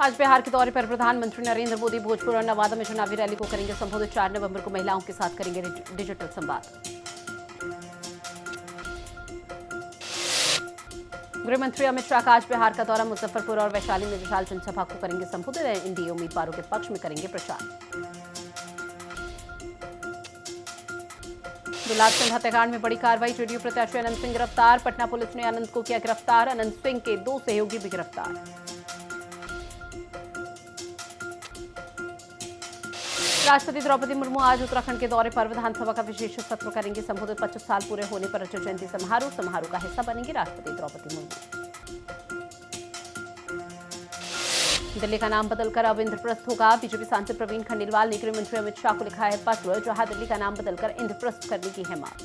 आज बिहार के दौरे पर प्रधानमंत्री नरेंद्र मोदी भोजपुर और नवादा में चुनावी रैली को करेंगे संबोधित। 4 नवंबर को महिलाओं के साथ करेंगे डिजिटल संवाद। गृह मंत्री अमित शाह का आज बिहार का दौरा। मुजफ्फरपुर और वैशाली में विशाल जनसभा को करेंगे संबोधित। एनडीए उम्मीदवारों के पक्ष में करेंगे प्रचार। गुलाब चंद हत्याकांड में बड़ी कार्रवाई। जेडीयू प्रत्याशी अनंत सिंह गिरफ्तार। पटना पुलिस ने अनंत को किया गिरफ्तार। अनंत सिंह के 2 सहयोगी भी गिरफ्तार। राष्ट्रपति द्रौपदी मुर्मू आज उत्तराखंड के दौरे पर। विधानसभा का विशेष सत्र करेंगे संबोधित। 25 साल पूरे होने पर रजत जयंती समारोह का हिस्सा बनेंगी राष्ट्रपति द्रौपदी मुर्मू। दिल्ली का नाम बदलकर अब इंद्रप्रस्थ होगा। बीजेपी सांसद प्रवीण खंडेलवाल ने गृह मंत्री अमित शाह को लिखा है पत्र, जहां दिल्ली का नाम बदलकर इंद्रप्रस्थ करने की है मांग।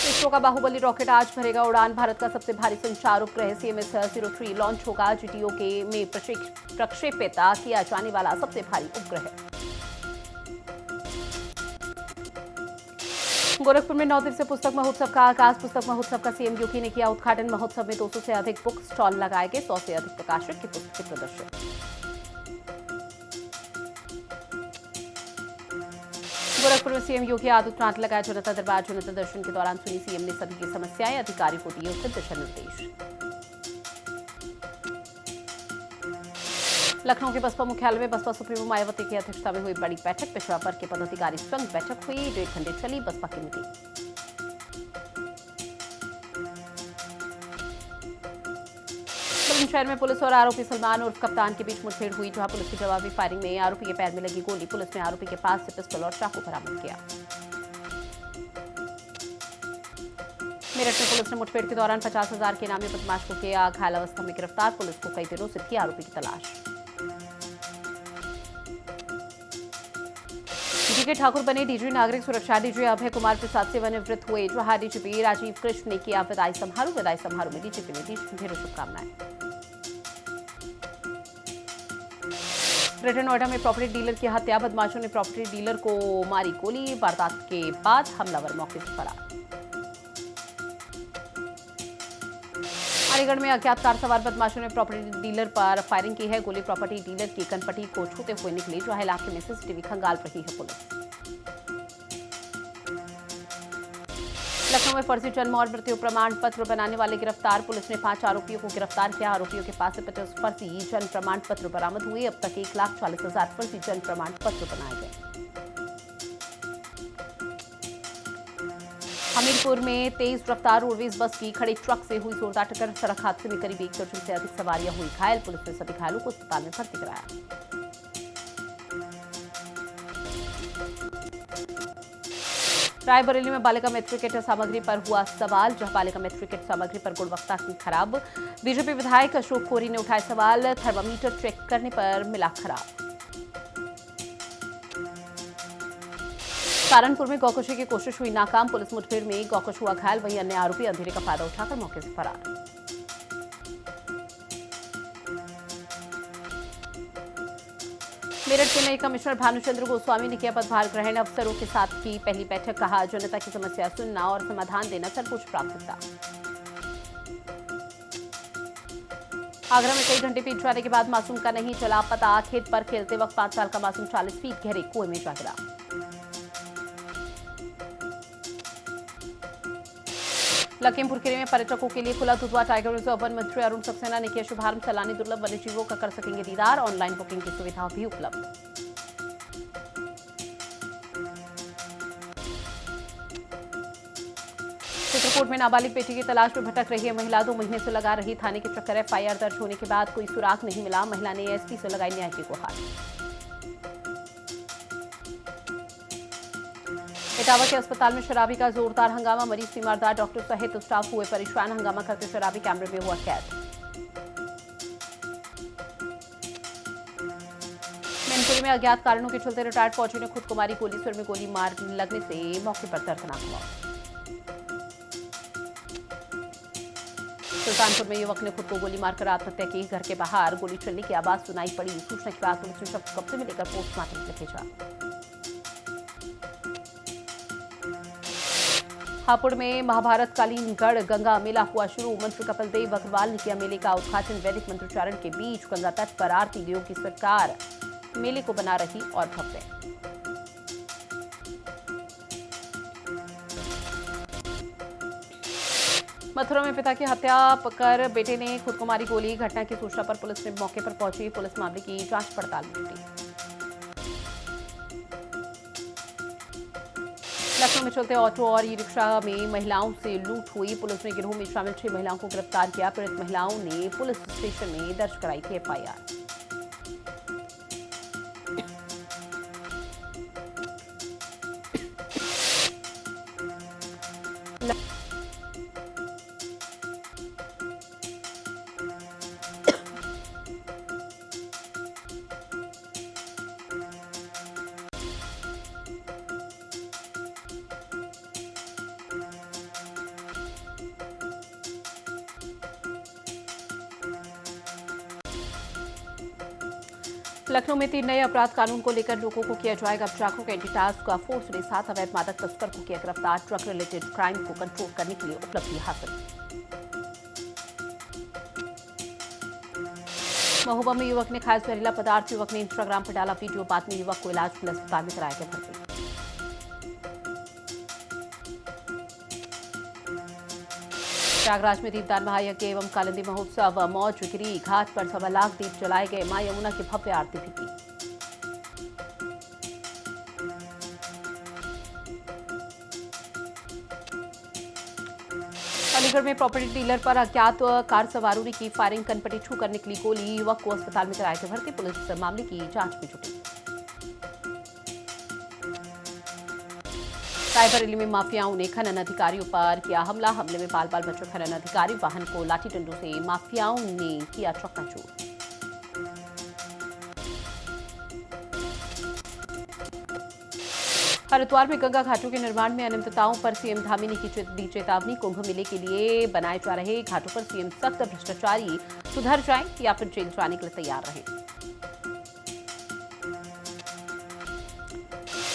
इसरो का बाहुबली रॉकेट आज भरेगा उड़ान। भारत का सबसे भारी संचार उपग्रह CMS-03 लॉन्च होगा। GTO में प्रक्षेपित किया जाने वाला सबसे भारी उपग्रह। गोरखपुर में 9 दिवसीय पुस्तक महोत्सव का आगाज। पुस्तक महोत्सव का सीएम योगी ने किया उद्घाटन। महोत्सव में 200 से अधिक बुक स्टॉल लगाए गए। 100 से अधिक प्रकाशक की पुस्तकें प्रदर्शित। गोरखपुर में सीएम योगी आदित्यनाथ लगाया जनता दरबार। जनता दर्शन के दौरान सुनी सीएम ने सभी की समस्याएं। अधिकारी को दिए उचित दिशा निर्देश। लखनऊ के बसपा मुख्यालय में बसपा सुप्रीमो मायावती की अध्यक्षता में हुई बड़ी बैठक। पिछड़ा वर्ग के पदाधिकारी संग बैठक हुई। 1.5 घंटे चली बसपा की मीटिंग। बुलंदशहर में पुलिस और आरोपी सलमान उर्फ कप्तान के बीच मुठभेड़ हुई, जहां पुलिस की जवाबी फायरिंग में आरोपी के पैर में लगी गोली। पुलिस ने आरोपी के पास से पिस्टल और चाकू बरामद किया। मेरठ में पुलिस ने मुठभेड़ के दौरान 50,000 के इनामी बदमाश को किया घायल अवस्था में गिरफ्तार। पुलिस को कई दिनों से थी आरोपी की तलाश। डीके ठाकुर बने डीजी नागरिक सुरक्षा। डीजी अभय कुमार प्रसाद सेवानिवृत्त हुए, जहां डीजीपी राजीव कृष्ण ने किया विदाई समारोह। विदाई समारोह में डीजीपी ने दी ढेरों शुभकामनाएं। ग्रेटर नोएडा में प्रॉपर्टी डीलर की हत्या। बदमाशों ने प्रॉपर्टी डीलर को मारी गोली। वारदात के बाद हमलावर मौके से फरार। अलीगढ़ में अज्ञात कार सवार बदमाशों ने प्रॉपर्टी डीलर पर फायरिंग की है। गोली प्रॉपर्टी डीलर की कनपट्टी को छूते हुए निकली, जहां इलाके में सीसीटीवी खंगाल रही है पुलिस। लखनऊ में फर्जी जन्म और मृत्यु प्रमाण पत्र बनाने वाले गिरफ्तार। पुलिस ने 5 आरोपियों को गिरफ्तार किया। आरोपियों के पास से 50 फर्जी जन्म प्रमाण पत्र बरामद हुए। अब तक 1,40,000 फर्जी जन्म प्रमाण पत्र बनाए गए। हमीरपुर में तेज रफ्तार रोडवेज बस की खड़े ट्रक से हुई जोरदार टक्कर। सड़क हादसे में करीब 1 दर्जन से अधिक सवारियां हुई घायल। पुलिस ने सभी घायलों को अस्पताल में भर्ती कराया। रायबरेली में बालिका मेट्रिकेट सामग्री पर हुआ सवाल, जहां बालिका मेट्रिकेट सामग्री पर गुणवत्ता की खराब। बीजेपी विधायक अशोक कोरी ने उठाए सवाल। थर्मामीटर चेक करने पर मिला खराब। सहारनपुर में गौकशी की कोशिश हुई नाकाम। पुलिस मुठभेड़ में गौकश हुआ घायल। वहीं अन्य आरोपी अंधेरे का फायदा उठाकर मौके से फरार। मेरठ के नए कमिश्नर भानुचंद्र गोस्वामी ने किया पदभार ग्रहण। अफसरों के साथ की पहली बैठक। कहा, जनता की समस्या सुनना और समाधान देना सर्वोच्च प्राथमिकता। आगरा में कई घंटे बीत जाने के बाद मासूम का नहीं चला पता। खेत पर खेलते वक्त 5 साल का मासूम 40 फीट गहरे कुएं में जा गिरा। लखीमपुर खीरी में पर्यटकों के लिए खुला दुधवा टाइगर रिजर्व। वन मंत्री अरुण सक्सेना ने किया शुभारंभ। सैलानी दुर्लभ वन्यजीवों का कर सकेंगे दीदार। ऑनलाइन बुकिंग की सुविधा भी उपलब्ध। चित्रकूट में नाबालिग बेटी की तलाश में भटक रही है महिला। 2 महीने से लगा रही थाने के चक्कर। FIR दर्ज होने के बाद कोई सुराग नहीं मिला। महिला ने एसपी से लगाई न्याय की गुहार। इटावा के अस्पताल में शराबी का जोरदार हंगामा। मरीज तीमारदार डॉक्टर सहित स्टाफ हुए परेशान। हंगामा करते शराबी कैमरे में हुआ कैद। मैनपुरी में अज्ञात कारणों के चलते रिटायर्ड फौजी ने खुद को मारी गोली। सिर में गोली मार लगने से मौके पर दर्दनाक मौत। सुल्तानपुर में युवक ने खुद को गोली मारकर आत्महत्या की। घर के बाहर गोली चलने की आवाज सुनाई पड़ी। सूचना के बाद पुलिस ने शव को कब्जे में लेकर पोस्टमार्टम के लिए भेजा। हापुड़ में महाभारत कालीन गढ़ गंगा मेला हुआ शुरू। मंत्री कपिल देव अग्रवाल ने किया मेले का उद्घाटन। वैदिक मंत्रोच्चारण के बीच गंगा तट पर आरती। योगी सरकार मेले को बना रही और भव्य। मथुरा में पिता की हत्या कर बेटे ने खुद को मारी गोली। घटना की सूचना पर पुलिस ने मौके पर पहुंची। पुलिस मामले की जांच पड़ताल में जुटी। लखनऊ में चलते ऑटो और ई रिक्शा में महिलाओं से लूट हुई। पुलिस ने गिरोह में शामिल 6 महिलाओं को गिरफ्तार किया। पीड़ित महिलाओं ने पुलिस स्टेशन में दर्ज कराई थी एफआईआर। लखनऊ में 3 नए अपराध कानून को लेकर लोगों को किया जाएगा जागरूक। एंटी टास्क फोर्स ने 7 अवैध मादक तस्कर को किया गिरफ्तार। ड्रग रिलेटेड क्राइम को कंट्रोल करने के लिए उपलब्धि हासिल। महोबा में युवक ने खाया जहरीला पदार्थ। युवक ने इंस्टाग्राम पर डाला वीडियो। बाद में युवक को इलाज के लिए अस्पताल में कराया गया भर्ती। प्रयागराज में दीपदान महायज्ञ एवं कालिंदी महोत्सव मौज गिरी। घाट पर 1.25 लाख दीप जलाए गए। मां यमुना की भव्य आरती भी की। अलीगढ़ में प्रॉपर्टी डीलर पर अज्ञात कार सवारों ने की फायरिंग। कनपटी छूकर निकली गोली। युवक को अस्पताल में कराया गया भर्ती। पुलिस मामले की जांच में जुटी। रायबरेली में माफियाओं ने खनन अधिकारियों पर किया हमला। हमले में बाल बचे खनन अधिकारी। वाहन को लाठी डंडों से माफियाओं ने किया चकनाचूर। हरिद्वार में गंगा घाटों के निर्माण में अनियमितताओं पर सीएम धामी ने दी चेतावनी। कुंभ मेले के लिए बनाए जा रहे घाटों पर सीएम सख्त। भ्रष्टाचारी सुधर जाएं या फिर जेल जाने के लिए तैयार रहें।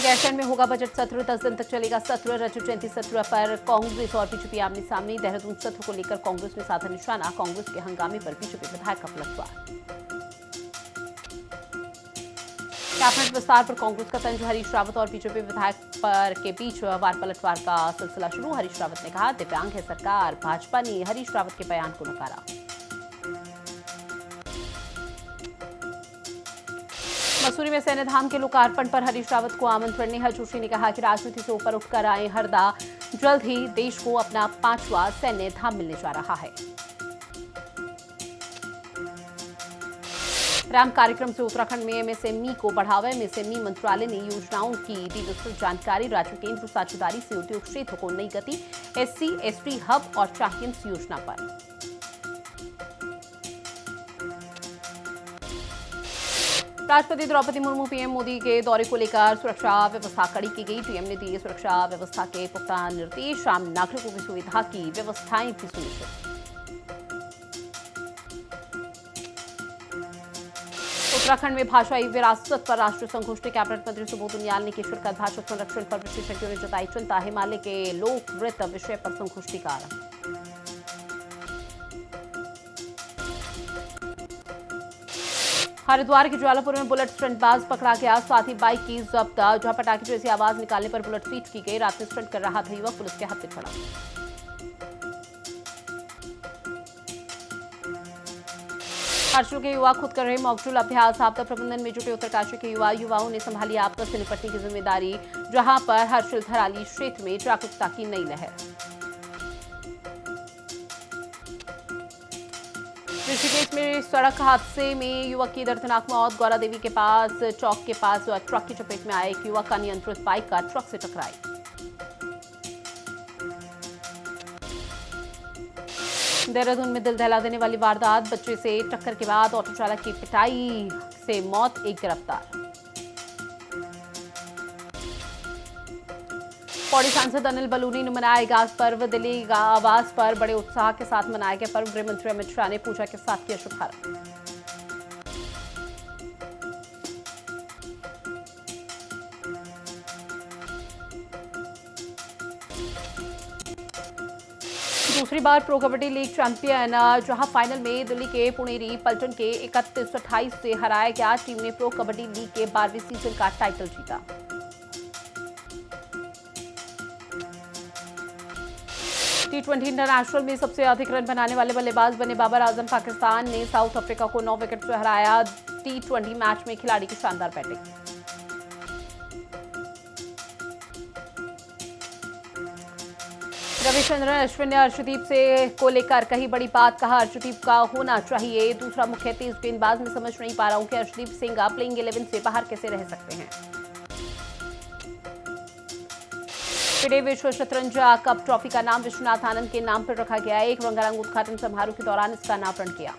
गैरसैंण में होगा बजट सत्र। 10 दिन तक चलेगा सत्र। रजत जयंती सत्र पर कांग्रेस और बीजेपी आमने सामने। देहरादून सत्र को लेकर कांग्रेस ने साधा निशाना। कांग्रेस के हंगामे पर बीजेपी विधायक का पलटवार। कैबिनेट विस्तार पर कांग्रेस का तंज। हरीश रावत और बीजेपी विधायक पर के बीच वार पलटवार का सिलसिला शुरू। हरीश रावत ने कहा दिव्यांग है सरकार। भाजपा ने हरीश रावत के बयान को नकारा। मसूरी में सैन्य धाम के लोकार्पण पर हरीश रावत को आमंत्रण। नेहा जोशी ने कहा कि राजनीति से ऊपर उठकर आए हरदा। जल्द ही देश को अपना 5वां सैन्य धाम मिलने जा रहा है। रैम्प कार्यक्रम से उत्तराखंड में एमएसएमई को बढ़ावा। एमएसएमई मंत्रालय ने योजनाओं की दी विस्तृत जानकारी। राज्य केंद्र साझेदारी से उद्योग क्षेत्र को नई गति। एससी एसटी हब और चैंपियंस योजना पर। राष्ट्रपति द्रौपदी मुर्मू पीएम मोदी के दौरे को लेकर सुरक्षा व्यवस्था कड़ी की गई। पीएम ने दिए सुरक्षा व्यवस्था के पुख्ता निर्देश। आम नागरिकों की सुविधा की व्यवस्थाएं भी सुनिश्चित। उत्तराखंड में भाषाई विरासत पर राष्ट्रीय संगोष्ठी। कैबिनेट मंत्री सुबोध उनियाल ने की शिरकत। भाषा संरक्षण पर विशेषज्ञों ने जताई चिंता। हिमालय के लोक नृत्य विषय पर संगोष्ठी का आरंभ। हरिद्वार के ज्वालापुर में बुलेट स्टंटबाज पकड़ा गया। साथ ही बाइक की जब्त। जहां पटाखे जैसी आवाज निकालने पर बुलेट सीज की गई। रात में स्टंट कर रहा था युवक। पुलिस के हाथ चढ़ा। हर्षिल के युवा खुद कर रहे मॉकड्रिल अभ्यास। आपदा प्रबंधन में जुटे उत्तरकाशी के युवाओं ने संभाली आपदा से निपटने की जिम्मेदारी। जहां पर हर्षिल थराली क्षेत्र में जागरूकता की नई लहर। ऋषिकेश में सड़क हादसे में युवक की दर्दनाक मौत। गौरा देवी के पास चौक के पास ट्रक की चपेट में आए एक युवक का नियंत्रित बाइक का ट्रक से टकराई। देहरादून में दिल दहला देने वाली वारदात। बच्चे से टक्कर के बाद ऑटो चालक की पिटाई से मौत। एक गिरफ्तार। पौड़ी सांसद अनिल बलूनी ने मनाया इगास पर्व। दिल्ली आवास पर बड़े उत्साह के साथ मनाया गया पर्व। गृह मंत्री अमित शाह ने पूजा के साथ किया शुभारंभ। दूसरी बार प्रो कबड्डी लीग चैंपियन जहां फाइनल में दिल्ली के पुणेरी पलटन के 31-28 से हराया गया। टीम ने प्रो कबड्डी लीग के 12वें सीजन का टाइटल जीता। T20 इंटरनेशनल में सबसे अधिक रन बनाने वाले बल्लेबाज बने बाबर आजम। पाकिस्तान ने साउथ अफ्रीका को 9 विकेट से हराया। T20 मैच में खिलाड़ी की शानदार बैटिंग। रविचंद्रन अश्विन ने अर्शदीप को लेकर कही बड़ी बात। कहा, अर्शदीप का होना चाहिए दूसरा मुख्य तेज गेंदबाज। में समझ नहीं पा रहा हूं कि अर्शदीप सिंह प्लेइंग 11 से बाहर कैसे रह सकते हैं। फिडे विश्व शतरंज कप ट्रॉफी का नाम विश्वनाथ आनंद के नाम पर रखा गया। एक रंगारंग उद्घाटन समारोह के दौरान इसका अनावरण किया।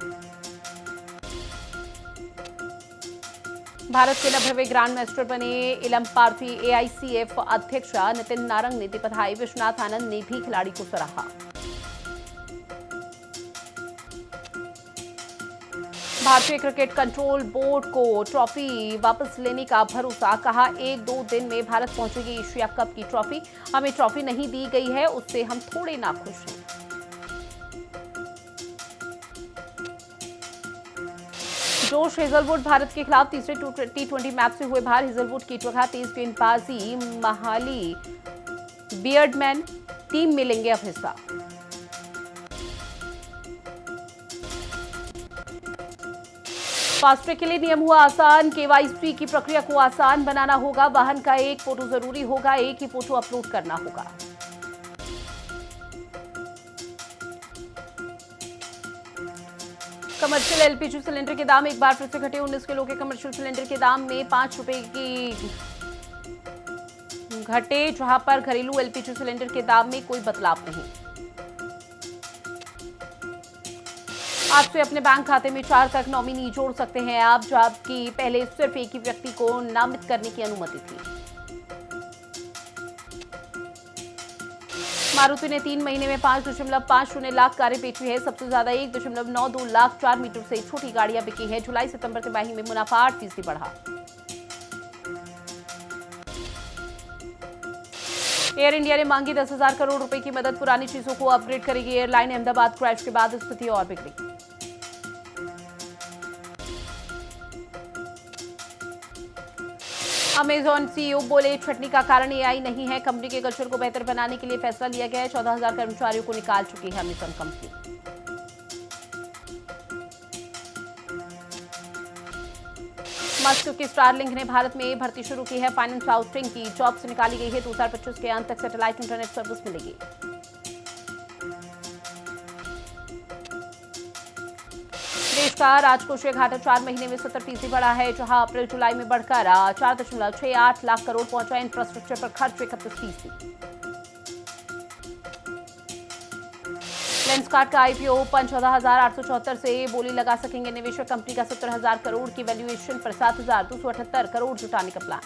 भारत के 90वें ग्रैंड मास्टर बने इलम पार्थी। AICF अध्यक्ष नितिन नारंग ने दी बधाई। विश्वनाथ आनंद ने भी खिलाड़ी को सराहा। भारतीय क्रिकेट कंट्रोल बोर्ड को ट्रॉफी वापस लेने का भरोसा। कहा, 1-2 दिन में भारत पहुंचेगी एशिया कप की ट्रॉफी। हमें ट्रॉफी नहीं दी गई है, उससे हम थोड़े नाखुश हैं। जोश हेजलवुड भारत के खिलाफ तीसरे T20 मैच से हुए बाहर। हेजलवुड की जगह तेज गेंदबाजी महाली बियर्डमैन टीम में लेंगे अब हिस्सा। फास्टैग के लिए नियम हुआ आसान। KYC की प्रक्रिया को आसान बनाना होगा। वाहन का एक फोटो जरूरी होगा। एक ही फोटो अपलोड करना होगा। कमर्शियल LPG सिलेंडर के दाम एक बार फिर से घटे। 19 किलो के कमर्शियल सिलेंडर के दाम में 5 रुपए की घटे, जहां पर घरेलू LPG सिलेंडर के दाम में कोई बदलाव नहीं। आज से अपने बैंक खाते में 4 तक नॉमिनी जोड़ सकते हैं आप, जबकि पहले सिर्फ एक ही व्यक्ति को नामित करने की अनुमति थी। मारुति ने 3 महीने में 5.50 लाख कारें बेची है। सबसे ज्यादा 1.92 लाख 4 मीटर से छोटी गाड़ियां बिकी है। जुलाई सितंबर तिमाही में मुनाफा 8% बढ़ा। एयर इंडिया ने मांगी 10,000 करोड़ रुपए की मदद। पुरानी चीजों को अपग्रेड करेगी एयरलाइन। अहमदाबाद क्रैश के बाद स्थिति और बिगड़ी। अमेजॉन CEO बोले, छटनी का कारण AI नहीं है। कंपनी के कल्चर को बेहतर बनाने के लिए फैसला लिया गया है। 14,000 कर्मचारियों को निकाल चुकी है अमेजॉन कंपनी। मस्क की स्टारलिंक ने भारत में भर्ती शुरू की है। फाइनेंस आउटरिंग की जॉब से निकाली गई है। 2025 के अंत तक सैटेलाइट इंटरनेट सर्विस मिलेगी। देश का राजकोषीय घाटा 4 महीने में 70% बढ़ा है, जहां अप्रैल जुलाई में बढ़कर 4.68 लाख करोड़ पहुंचा। इंफ्रास्ट्रक्चर पर खर्च 31%। लेंसकार्ट का IPO 14,874 से बोली लगा सकेंगे निवेशक। कंपनी का 70,000 करोड़ की वैल्यूएशन पर 7,278 करोड़ जुटाने का प्लान।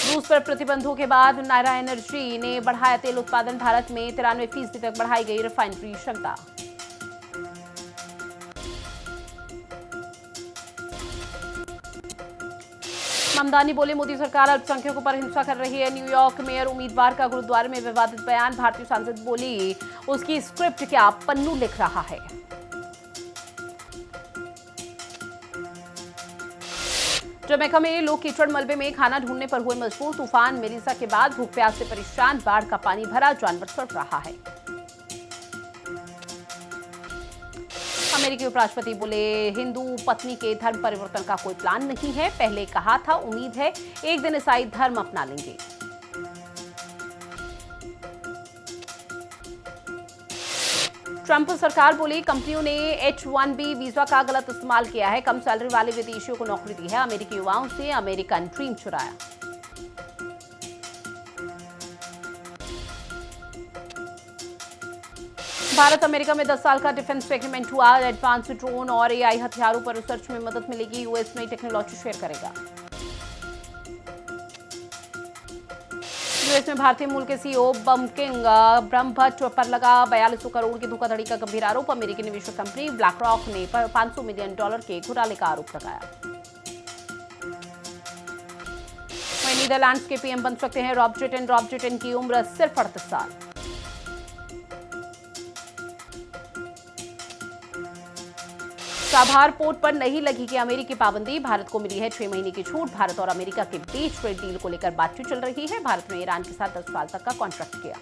रूस पर प्रतिबंधों के बाद नायरा एनर्जी ने बढ़ाया तेल उत्पादन। भारत में 93% तक बढ़ाई गई रिफाइनरी क्षमता। ममदानी बोले, मोदी सरकार अल्पसंख्यकों पर हिंसा कर रही है। न्यूयॉर्क मेयर उम्मीदवार का गुरुद्वारे में विवादित बयान। भारतीय सांसद बोली, उसकी स्क्रिप्ट क्या पन्नू लिख रहा है। जमैका में लोग कीचड़ मलबे में खाना ढूंढने पर हुए मजबूर। तूफान मेलिसा के बाद भूख प्यास से परेशान। बाढ़ का पानी भरा, जानवर सड़ रहा है। अमेरिकी उपराष्ट्रपति बोले, हिंदू पत्नी के धर्म परिवर्तन का कोई प्लान नहीं है। पहले कहा था, उम्मीद है एक दिन ईसाई धर्म अपना लेंगे। ट्रंप सरकार बोली, कंपनियों ने H-1B वीजा का गलत इस्तेमाल किया है। कम सैलरी वाले विदेशियों को नौकरी दी है। अमेरिकी युवाओं से अमेरिकन ड्रीम चुराया। भारत अमेरिका में 10 साल का डिफेंस एग्रीमेंट हुआ। एडवांस ड्रोन और AI हथियारों पर रिसर्च में मदद मिलेगी। यूएस नई टेक्नोलॉजी शेयर करेगा। यूएस में भारतीय मूल के CEO बमकिंग ब्रह्मभट्ट पर लगा 4200 करोड़ की धोखाधड़ी का गंभीर आरोप। अमेरिकी निवेशक कंपनी ब्लैक रॉक ने $500 मिलियन के घोटाले का आरोप लगाया। नीदरलैंड्स के पीएम बन सकते हैं रॉब जेटन। रॉब जेटन की उम्र सिर्फ 38 साल। चाबहार पोर्ट पर नहीं लगेगी अमेरिकी पाबंदी। भारत को मिली है 6 महीने की छूट। भारत और अमेरिका के बीच ट्रेड डील को लेकर बातचीत चल रही है। भारत ने ईरान के साथ 10 साल तक का कॉन्ट्रैक्ट किया।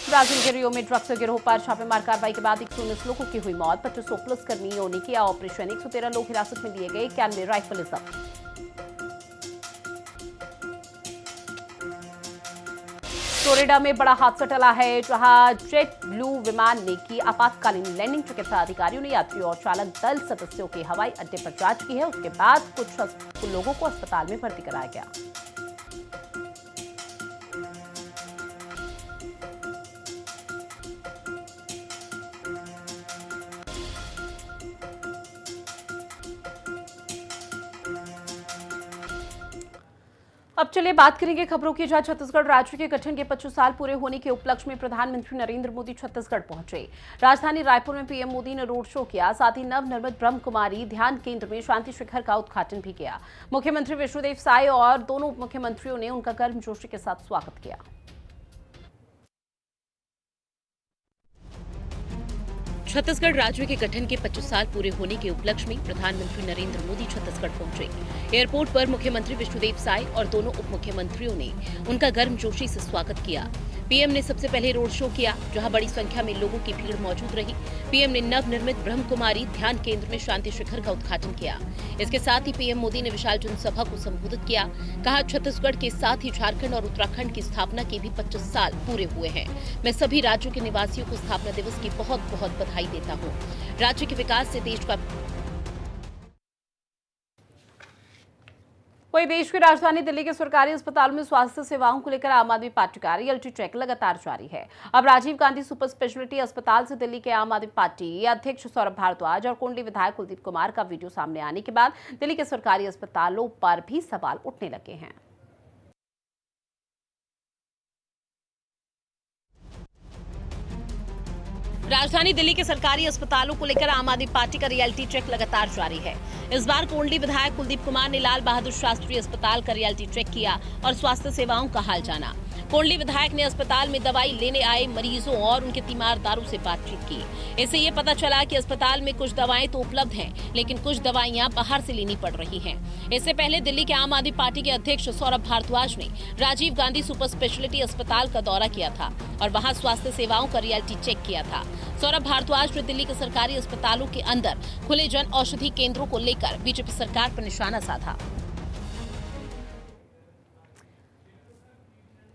ब्राजील के रियो में ड्रग्स गिरोह पर छापेमार कार्रवाई के बाद 119 लोगों की हुई मौत। 2500 पुलिस कर्मियों ने किया ऑपरेशन। 113 लोग हिरासत में लिए गए। 91 राइफल जब्त। फ्लोरिडा में बड़ा हादसा टला है, जहां जेट ब्लू विमान ने की आपातकालीन लैंडिंग। चिकित्सा अधिकारियों ने यात्री और चालक दल सदस्यों के हवाई अड्डे पर जांच की है। उसके बाद कुछ लोगों को अस्पताल में भर्ती कराया गया। अब चलिए बात करेंगे खबरों की, जहां छत्तीसगढ़ राज्य के गठन के 25 साल पूरे होने के उपलक्ष्य में प्रधानमंत्री नरेंद्र मोदी छत्तीसगढ़ पहुंचे। राजधानी रायपुर में पीएम मोदी ने रोड शो किया। साथ ही नवनिर्मित ब्रह्म कुमारी ध्यान केंद्र में शांति शिखर का उद्घाटन भी किया। मुख्यमंत्री विष्णुदेव साय और दोनों उप मुख्यमंत्रियों ने उनका गर्मजोशी के साथ स्वागत किया। छत्तीसगढ़ राज्य के गठन के 25 साल पूरे होने के उपलक्ष्य में प्रधानमंत्री नरेंद्र मोदी छत्तीसगढ़ पहुंचे। एयरपोर्ट पर मुख्यमंत्री विष्णुदेव साय और दोनों उप मुख्यमंत्रियों ने उनका गर्मजोशी से स्वागत किया। पीएम ने सबसे पहले रोड शो किया, जहां बड़ी संख्या में लोगों की भीड़ मौजूद रही। पीएम ने नवनिर्मित ब्रह्म कुमारी ध्यान केंद्र में शांति शिखर का उद्घाटन किया। इसके साथ ही पीएम मोदी ने विशाल जनसभा को संबोधित किया। कहा, छत्तीसगढ़ के साथ ही झारखंड और उत्तराखंड की स्थापना के भी 25 साल पूरे हुए हैं। मैं सभी राज्यों के निवासियों को स्थापना दिवस की बहुत बहुत बधाई देता हूँ। राज्य के विकास से देश का। वहीं देश की राजधानी दिल्ली के सरकारी अस्पतालों में स्वास्थ्य सेवाओं को लेकर आम आदमी पार्टी का रियलिटी चेक लगातार जारी है। अब राजीव गांधी सुपर स्पेशलिटी अस्पताल से दिल्ली के आम आदमी पार्टी अध्यक्ष सौरभ भारद्वाज और कोंडली विधायक कुलदीप कुमार का वीडियो सामने आने के बाद दिल्ली के सरकारी अस्पतालों पर भी सवाल उठने लगे हैं। राजधानी दिल्ली के सरकारी अस्पतालों को लेकर आम आदमी पार्टी का रियलिटी चेक लगातार जारी है। इस बार कोंडली विधायक कुलदीप कुमार ने लाल बहादुर शास्त्री अस्पताल का रियलिटी चेक किया और स्वास्थ्य सेवाओं का हाल जाना। कोंडली विधायक ने अस्पताल में दवाई लेने आए मरीजों और उनके तीमारदारों से बातचीत की। इससे ये पता चला कि अस्पताल में कुछ दवाएं तो उपलब्ध हैं, लेकिन कुछ दवाइयां बाहर से लेनी पड़ रही हैं। इससे पहले दिल्ली के आम आदमी पार्टी के अध्यक्ष सौरभ भारद्वाज ने राजीव गांधी सुपर स्पेशलिटी अस्पताल का दौरा किया था और वहां स्वास्थ्य सेवाओं का रियलिटी चेक किया था। सौरभ भारद्वाज ने दिल्ली के सरकारी अस्पतालों के अंदर खुले जन औषधि केंद्रों को लेकर बीजेपी सरकार पर निशाना साधा।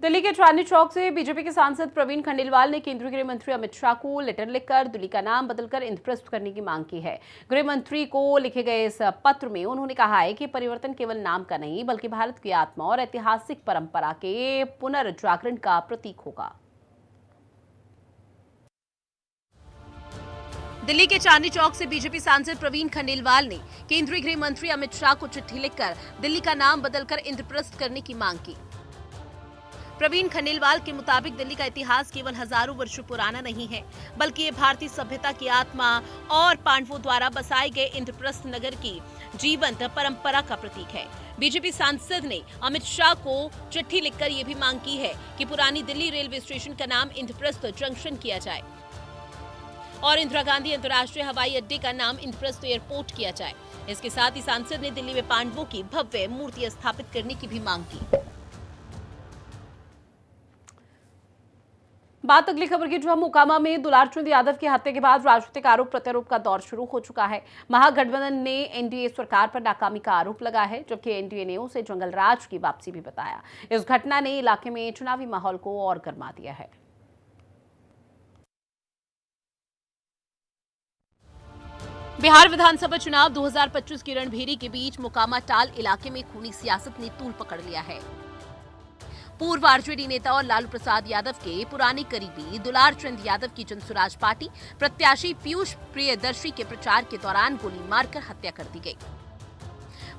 दिल्ली के चांदनी चौक से बीजेपी के सांसद प्रवीण खंडेलवाल ने केंद्रीय गृह मंत्री अमित शाह को लेटर लिखकर दिल्ली का नाम बदलकर इंद्रप्रस्थ करने की मांग की है। गृह मंत्री को लिखे गए इस पत्र में उन्होंने कहा है कि परिवर्तन केवल नाम का नहीं, बल्कि भारत की आत्मा और ऐतिहासिक परंपरा के पुनर्जागरण का प्रतीक होगा। दिल्ली के चांदनी चौक से बीजेपी सांसद प्रवीण खंडेलवाल ने केंद्रीय गृह मंत्री अमित शाह को चिट्ठी लिखकर दिल्ली का नाम बदलकर इंद्रप्रस्थ करने की मांग की। प्रवीण खंडेलवाल के मुताबिक दिल्ली का इतिहास केवल हजारों वर्षों पुराना नहीं है, बल्कि ये भारतीय सभ्यता की आत्मा और पांडवों द्वारा बसाए गए इंद्रप्रस्थ नगर की जीवंत परंपरा का प्रतीक है। बीजेपी सांसद ने अमित शाह को चिट्ठी लिखकर ये भी मांग की है कि पुरानी दिल्ली रेलवे स्टेशन का नाम इंद्रप्रस्थ जंक्शन किया जाए और इंदिरा गांधी अंतर्राष्ट्रीय हवाई अड्डे का नाम इंद्रप्रस्थ एयरपोर्ट किया जाए। इसके साथ ही सांसद ने दिल्ली में पांडवों की भव्य मूर्ति स्थापित करने की भी मांग की। बात अगली खबर की, जो मोकामा में दुलारचंद यादव की हत्या के बाद राजनीतिक आरोप प्रत्यारोप का दौर शुरू हो चुका है। महागठबंधन ने एनडीए सरकार पर नाकामी का आरोप लगाया है, जबकि एनडीए ने उसे जंगल राज की वापसी भी बताया। इस घटना ने इलाके में चुनावी माहौल को और गर्मा दिया है। बिहार विधानसभा चुनाव 2025 की रणभेरी के बीच मोकामा टाल इलाके में खूनी सियासत ने तूल पकड़ लिया है। पूर्व आरजेडी नेता और लालू प्रसाद यादव के पुराने करीबी दुलारचंद यादव की जनसुराज पार्टी प्रत्याशी पीयूष प्रियदर्शी के प्रचार के दौरान गोली मारकर हत्या कर दी गई।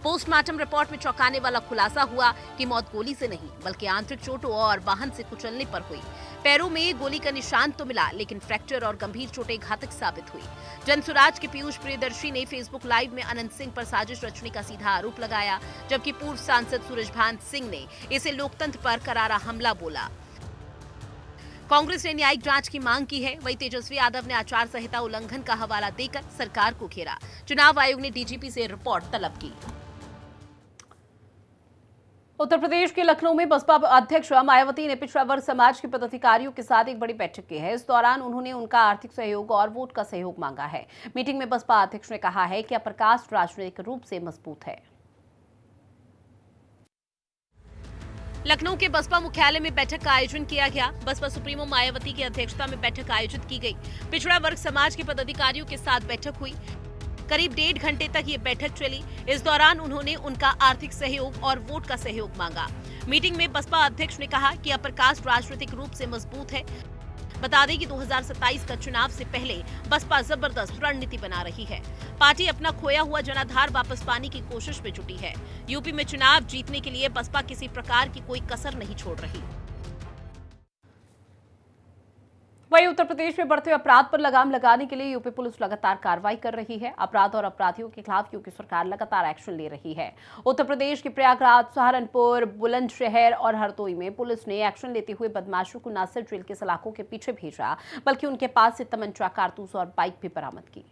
पोस्टमार्टम रिपोर्ट में चौंकाने वाला खुलासा हुआ कि मौत गोली से नहीं बल्कि आंतरिक चोटों और वाहन से कुचलने पर हुई। पैरों में गोली का निशान तो मिला, लेकिन फ्रैक्चर और गंभीर चोटें घातक साबित हुई। जनसुराज के पीयूष प्रियदर्शी ने फेसबुक लाइव में अनंत सिंह पर साजिश रचने का सीधा आरोप लगाया, जबकि पूर्व सांसद सूरजभान सिंह ने इसे लोकतंत्र पर करारा हमला बोला। कांग्रेस ने न्यायिक जांच की मांग की है। वहीं तेजस्वी यादव ने आचार संहिता उल्लंघन का हवाला देकर सरकार को घेरा। चुनाव आयोग ने डीजीपी से रिपोर्ट तलब की। उत्तर प्रदेश के लखनऊ में बसपा अध्यक्ष मायावती ने पिछड़ा वर्ग समाज के पदाधिकारियों के साथ एक बड़ी बैठक की है। इस दौरान उन्होंने उनका आर्थिक सहयोग और वोट का सहयोग मांगा है। मीटिंग में बसपा अध्यक्ष ने कहा है कि अपर कास्ट राजनीतिक रूप से मजबूत है। लखनऊ के बसपा मुख्यालय में बैठक का आयोजन किया गया। बसपा सुप्रीमो मायावती की अध्यक्षता में बैठक आयोजित की गई। पिछड़ा वर्ग समाज के पदाधिकारियों के साथ बैठक हुई। करीब 1.5 घंटे तक ये बैठक चली। इस दौरान उन्होंने उनका आर्थिक सहयोग और वोट का सहयोग मांगा। मीटिंग में बसपा अध्यक्ष ने कहा कि अपर कास्ट राजनीतिक रूप से मजबूत है। बता दें कि 2027 का चुनाव से पहले बसपा जबरदस्त रणनीति बना रही है। पार्टी अपना खोया हुआ जनाधार वापस पाने की कोशिश में जुटी है। यूपी में चुनाव जीतने के लिए बसपा किसी प्रकार की कोई कसर नहीं छोड़ रही। वहीं उत्तर प्रदेश में बढ़ते अपराध पर लगाम लगाने के लिए यूपी पुलिस लगातार कार्रवाई कर रही है। अपराध और अपराधियों के खिलाफ यूपी सरकार लगातार एक्शन ले रही है। उत्तर प्रदेश के प्रयागराज, सहारनपुर, बुलंदशहर और हरदोई में पुलिस ने एक्शन लेते हुए बदमाशों को न सिर्फ जेल के सलाखों के पीछे भेजा, बल्कि उनके पास से तमंचा, कारतूस और बाइक भी बरामद की।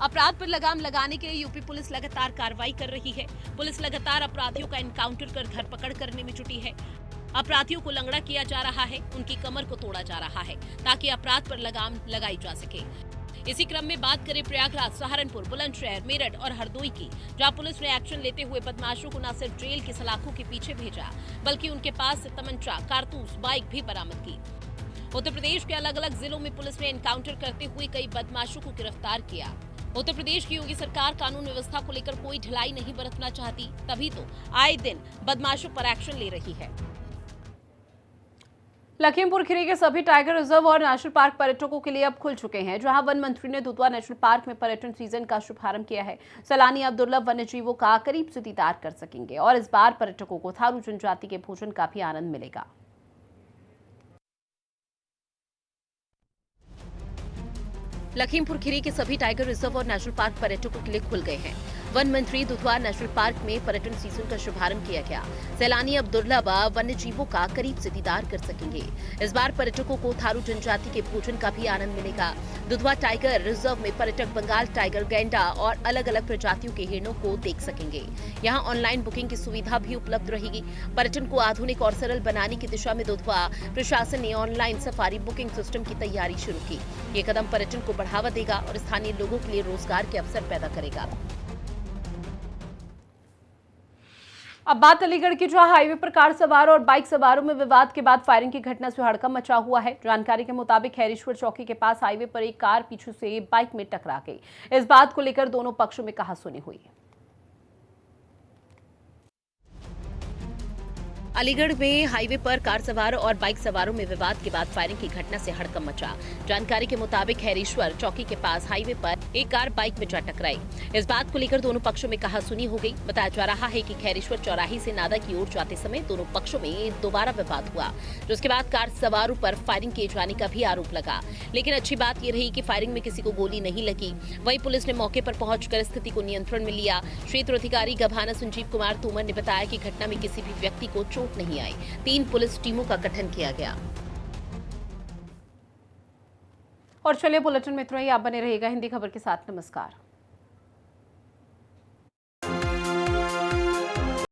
अपराध पर लगाम लगाने के लिए यूपी पुलिस लगातार कार्रवाई कर रही है। पुलिस लगातार अपराधियों का एनकाउंटर कर धरपकड़ करने में जुटी है। अपराधियों को लंगड़ा किया जा रहा है, उनकी कमर को तोड़ा जा रहा है ताकि अपराध पर लगाम लगाई जा सके। इसी क्रम में बात करें प्रयागराज, सहारनपुर, बुलंदशहर, मेरठ और हरदोई की, जहां पुलिस ने एक्शन लेते हुए बदमाशों को न सिर्फ जेल की सलाखों के पीछे भेजा, बल्कि उनके पास से तमंचा, कारतूस, बाइक भी बरामद की। उत्तर प्रदेश के अलग अलग जिलों में पुलिस ने एनकाउंटर करते हुए कई बदमाशों को गिरफ्तार किया। उत्तर प्रदेश की योगी सरकार कानून व्यवस्था को लेकर कोई ढिलाई नहीं बरतना चाहती, तभी तो आए दिन बदमाशों पर एक्शन ले रही है। लखीमपुर खीरी के सभी टाइगर रिजर्व और नेशनल पार्क पर्यटकों के लिए अब खुल चुके हैं, जहां वन मंत्री ने दुधवा नेशनल पार्क में पर्यटन सीजन का शुभारंभ किया है। सैलानी अब दुर्लभ वन्य जीवों का करीब से दीदार कर सकेंगे और इस बार पर्यटकों को थारू जनजाति के भोजन का भी आनंद मिलेगा। लखीमपुर खीरी के सभी टाइगर रिजर्व और नेशनल पार्क पर्यटकों के लिए खुल गए हैं। वन मंत्री दुधवा नेशनल पार्क में पर्यटन सीजन का शुभारंभ किया गया। सैलानी अब दुर्लभ वन्य जीवों का करीब से दीदार कर सकेंगे। इस बार पर्यटकों को थारू जनजाति के भोजन का भी आनंद मिलेगा। दुधवा टाइगर रिजर्व में पर्यटक बंगाल टाइगर, गैंडा और अलग अलग प्रजातियों के हिरणों को देख सकेंगे। यहाँ ऑनलाइन बुकिंग की सुविधा भी उपलब्ध रहेगी। पर्यटन को आधुनिक और सरल बनाने की दिशा में दुधवा प्रशासन ने ऑनलाइन सफारी बुकिंग सिस्टम की तैयारी शुरू की। ये कदम पर्यटन को बढ़ावा देगा और स्थानीय लोगों के लिए रोजगार के अवसर पैदा करेगा। अब बात अलीगढ़ की, जहां हाईवे पर कार सवार और बाइक सवारों में विवाद के बाद फायरिंग की घटना से हड़कंप मचा हुआ है। जानकारी के मुताबिक खैरेश्वर चौकी के पास हाईवे पर एक कार पीछे से बाइक में टकरा गई। इस बात को लेकर दोनों पक्षों में कहासुनी हुई। अलीगढ़ में हाईवे पर कार सवार और बाइक सवारों में विवाद के बाद फायरिंग की घटना से हड़कंप मचा। जानकारी के मुताबिक खैरेश्वर चौकी के पास हाईवे पर एक कार बाइक में जा टकराई। इस बात को लेकर दोनों पक्षों में कहासुनी हो गई। बताया जा रहा है कि खैरेश्वर चौराहे से नादा की ओर जाते समय दोनों पक्षों में दोबारा विवाद हुआ, जिसके बाद कार सवारों पर फायरिंग किए जाने का भी आरोप लगा। लेकिन अच्छी बात यह रही कि फायरिंग में किसी को गोली नहीं लगी। वहीं पुलिस ने मौके पर पहुंचकर स्थिति को नियंत्रण में लिया। क्षेत्र अधिकारी गभाना संजीव कुमार तोमर ने बताया कि घटना में किसी भी व्यक्ति को चोट नहीं आई। 3 पुलिस टीमों का गठन किया गया। और चलिए बुलेटिन में इतना ही। आप बने रहिएगा हिंदी खबर के साथ। नमस्कार।